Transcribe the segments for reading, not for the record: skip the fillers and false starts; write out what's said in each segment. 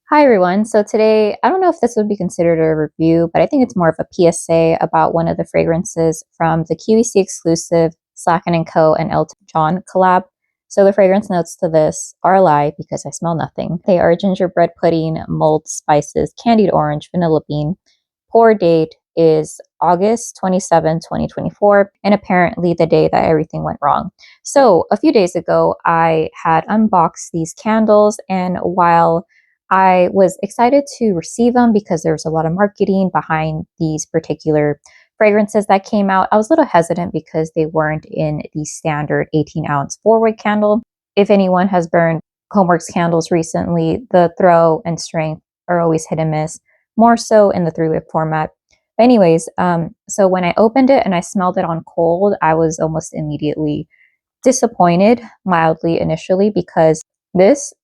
Hi everyone. So today, I don't know if this would be considered a review, but I think it's more of a PSA about one of the fragrances from the QVC exclusive Slatkin and Co and Elton John collab. So the fragrance notes to this are a lie because I smell nothing. They are gingerbread pudding, mulled spices, candied orange, vanilla bean. Pour date is August 27, 2024, and apparently the day that everything went wrong. So a few days ago, I had unboxed these candles, and while I was excited to receive them because there was a lot of marketing behind these particular fragrances that came out, I was a little hesitant because they weren't in the standard 18-ounce 4-wick candle. If anyone has burned homeworx candles recently, the throw and strength are always hit and miss, more so in the 3-wick format. But anyways, so when I opened it and I smelled it on cold, I was almost immediately disappointed, mildly initially, because this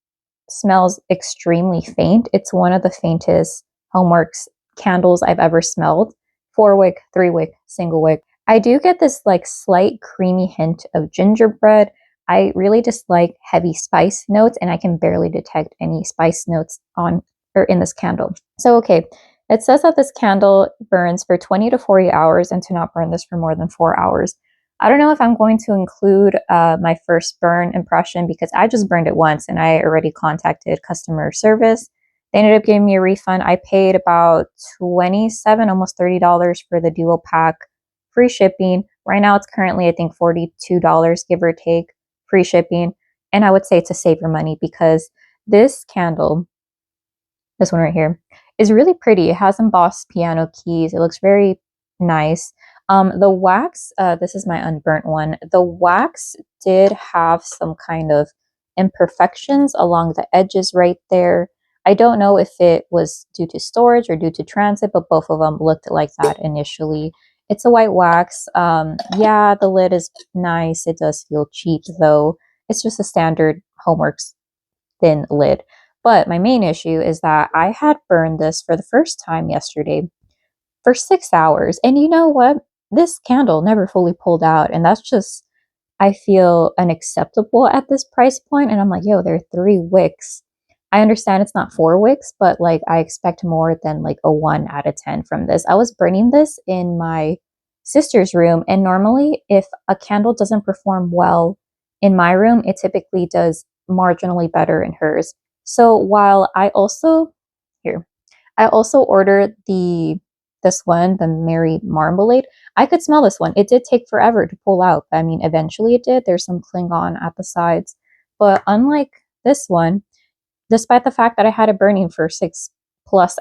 smells extremely faint. It's one of the faintest homeworx candles I've ever smelled. 4-wick, 3-wick, single wick. I do get this like slight creamy hint of gingerbread. I really dislike heavy spice notes, and I can barely detect any spice notes on or in this candle. So okay, it says that this candle burns for 20 to 40 hours and to not burn this for more than 4 hours. I don't know if I'm going to include my first burn impression because I just burned it once and I already contacted customer service. They ended up giving me a refund. I paid about $27, almost $30 for the duo pack, free shipping. Right now it's currently, I think, $42, give or take, free shipping. And I would say to save your money because this candle, this one right here, is really pretty. It has embossed piano keys. It looks very nice. The wax, this is my unburnt one. The wax did have some kind of imperfections along the edges right there. I don't know if it was due to storage or due to transit, but both of them looked like that initially. It's a white wax. Yeah, the lid is nice. It does feel cheap though. It's just a standard homeworx thin lid. But my main issue is that I had burned this for the first time yesterday for 6 hours. And you know what? This candle never fully pulled out. And that's just, I feel, unacceptable at this price point. And I'm like, yo, there are 3 wicks. I understand it's not 4 wicks, but like I expect more than like a 1 out of 10 from this. I was burning this in my sister's room. And normally, if a candle doesn't perform well in my room, it typically does marginally better in hers. So while I also ordered this one, the Mary Marmalade. I could smell this one. It did take forever to pull out. I mean, eventually it did. There's some Klingon at the sides. But unlike this one, despite the fact that I had it burning for 6+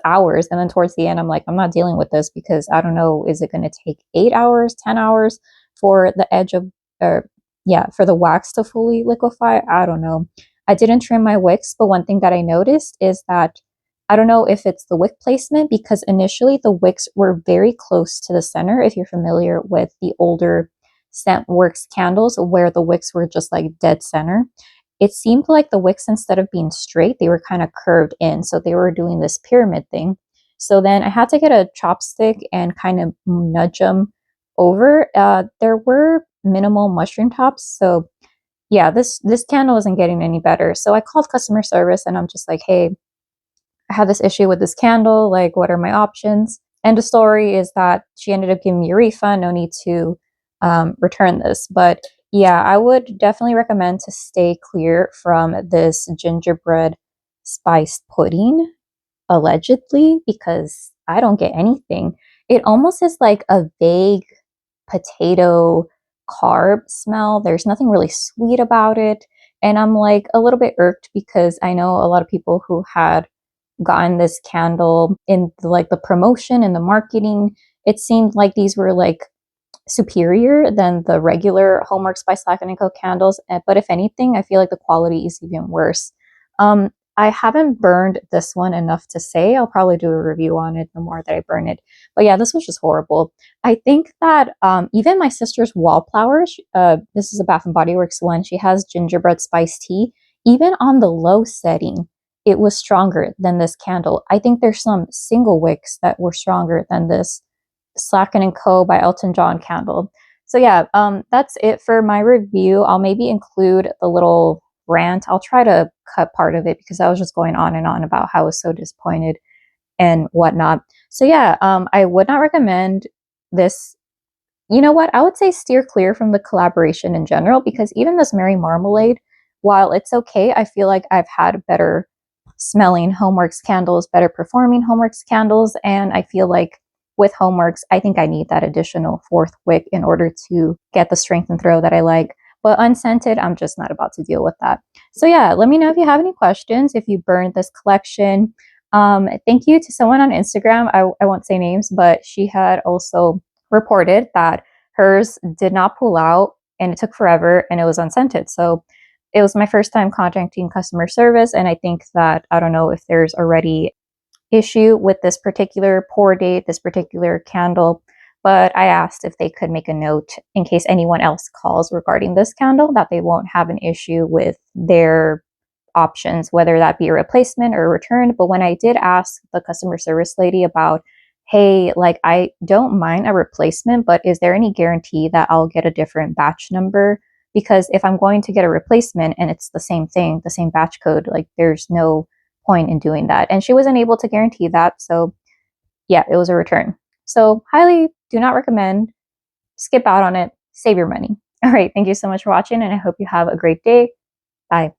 hours, and then towards the end, I'm like, I'm not dealing with this because I don't know, is it going to take 8 hours, 10 hours for the edge of, for the wax to fully liquefy? I don't know. I didn't trim my wicks, but one thing that I noticed is that I don't know if it's the wick placement because initially the wicks were very close to the center. If you're familiar with the older Scentworks candles where the wicks were just like dead center, it seemed like the wicks, instead of being straight, they were kind of curved in. So they were doing this pyramid thing. So then I had to get a chopstick and kind of nudge them over. There were minimal mushroom tops. So yeah, this candle isn't getting any better. So I called customer service and I'm just like, hey, I had this issue with this candle. Like, what are my options? And the story is that she ended up giving me a refund. No need to return this. But yeah, I would definitely recommend to stay clear from this gingerbread spiced pudding, allegedly, because I don't get anything. It almost is like a vague potato carb smell. There's nothing really sweet about it. And I'm like a little bit irked because I know a lot of people who had gotten this candle in like the promotion and the marketing. It seemed like these were like superior than the regular homeworx by Slatkin Co candles. But if anything, I feel like the quality is even worse. I haven't burned this one enough to say. I'll probably do a review on it the more that I burn it. But yeah, this was just horrible. I think that even my sister's wallflowers, this is a Bath and Body Works one, she has gingerbread spiced tea. Even on the low setting, it was stronger than this candle. I think there's some single wicks that were stronger than this Slatkin and Co by Elton John candle. So yeah, that's it for my review. I'll maybe include the little rant. I'll try to cut part of it because I was just going on and on about how I was so disappointed and whatnot. So yeah, I would not recommend this. You know what? I would say steer clear from the collaboration in general, because even this Mary Marmalade, while it's okay, I feel like I've had better smelling homeworx candles, better performing homeworx candles, and I feel like with homeworx, I think I need that additional fourth wick in order to get the strength and throw that I like. But unscented, I'm just not about to deal with that. So yeah, let me know if you have any questions, if you burned this collection. Thank you to someone on Instagram. I won't say names, but she had also reported that hers did not pull out and it took forever and it was unscented. So it was my first time contacting customer service, and I think that, I don't know if there's already issue with this particular pour date, this particular candle, but I asked if they could make a note in case anyone else calls regarding this candle that they won't have an issue with their options, whether that be a replacement or a return. But when I did ask the customer service lady about, hey, like, I don't mind a replacement, but is there any guarantee that I'll get a different batch number? Because if I'm going to get a replacement and it's the same thing, the same batch code, like, there's no point in doing that. And she wasn't able to guarantee that. So yeah, it was a return. So highly do not recommend. Skip out on it. Save your money. All right. Thank you so much for watching, and I hope you have a great day. Bye.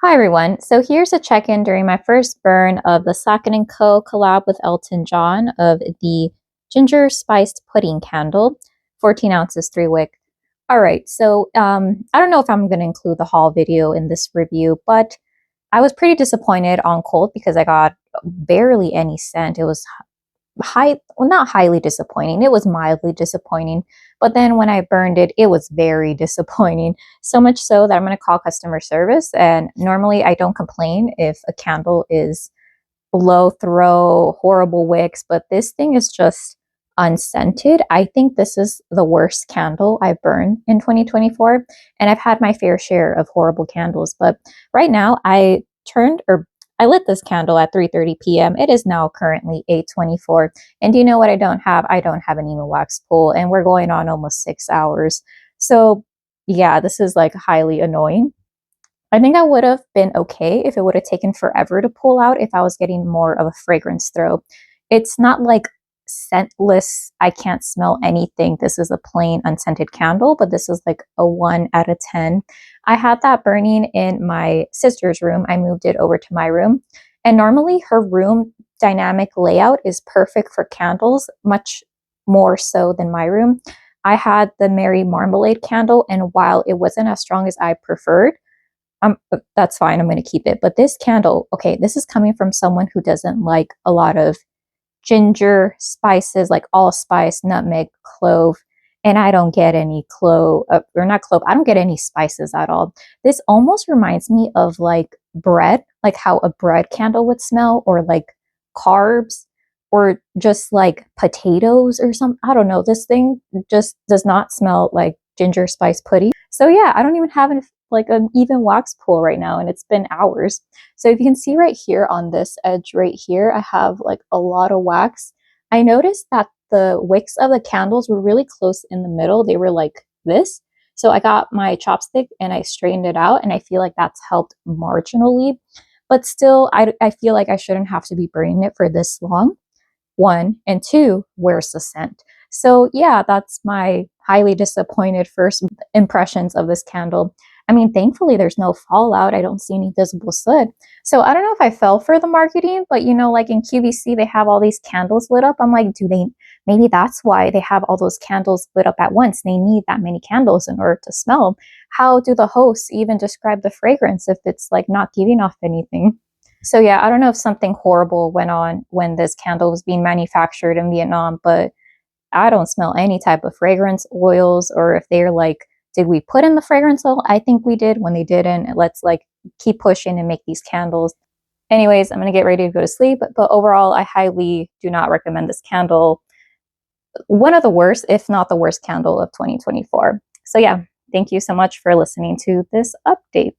Hi everyone. So here's a check-in during my first burn of the Slatkin Co collab with Elton John of the ginger spiced pudding candle, 14 ounces, 3 wick. All right. So I don't know if I'm going to include the haul video in this review, but I was pretty disappointed on cold because I got barely any scent. It was not highly disappointing. It was mildly disappointing. But then when I burned it, it was very disappointing. So much so that I'm going to call customer service. And normally I don't complain if a candle is blow throw, horrible wicks, but this thing is just unscented. I think this is the worst candle I've burned in 2024. And I've had my fair share of horrible candles. But right now I lit this candle at 3:30 p.m. It is now currently 8:24. And do you know what I don't have? I don't have an emo wax pool, and we're going on almost 6 hours. So yeah, this is like highly annoying. I think I would have been okay if it would have taken forever to pull out if I was getting more of a fragrance throw. It's not like scentless, I can't smell anything. This is a plain unscented candle, but this is like a 1 out of 10. I had that burning in my sister's room. I moved it over to my room. And normally her room dynamic layout is perfect for candles, much more so than my room. I had the Mary Marmalade candle, and while it wasn't as strong as I preferred, that's fine, I'm going to keep it. But this candle, okay, this is coming from someone who doesn't like a lot of ginger spices, like allspice, nutmeg, clove, and I don't get any clove, or not clove, I don't get any spices at all. This almost reminds me of like bread, like how a bread candle would smell, or like carbs, or just like potatoes or something. I don't know. This thing just does not smell like ginger spice pudding. So yeah, I don't even have like an even wax pool right now, and it's been hours. So if you can see right here on this edge right here, I have like a lot of wax. I noticed that the wicks of the candles were really close in the middle. They were like this. So I got my chopstick and I straightened it out, and I feel like that's helped marginally. But still, I feel like I shouldn't have to be burning it for this long. 1, and 2, where's the scent? So yeah, that's my highly disappointed first impressions of this candle. I mean, thankfully there's no fallout. I don't see any visible soot. So I don't know if I fell for the marketing, but you know, like in QVC, they have all these candles lit up. I'm like, maybe that's why they have all those candles lit up at once. They need that many candles in order to smell. How do the hosts even describe the fragrance if it's like not giving off anything? So yeah, I don't know if something horrible went on when this candle was being manufactured in Vietnam, but I don't smell any type of fragrance oils, or if they're like, did we put in the fragrance oil? I think we did. When they didn't, let's like keep pushing and make these candles. Anyways, I'm going to get ready to go to sleep. But overall, I highly do not recommend this candle. One of the worst, if not the worst candle of 2024. So yeah, thank you so much for listening to this update.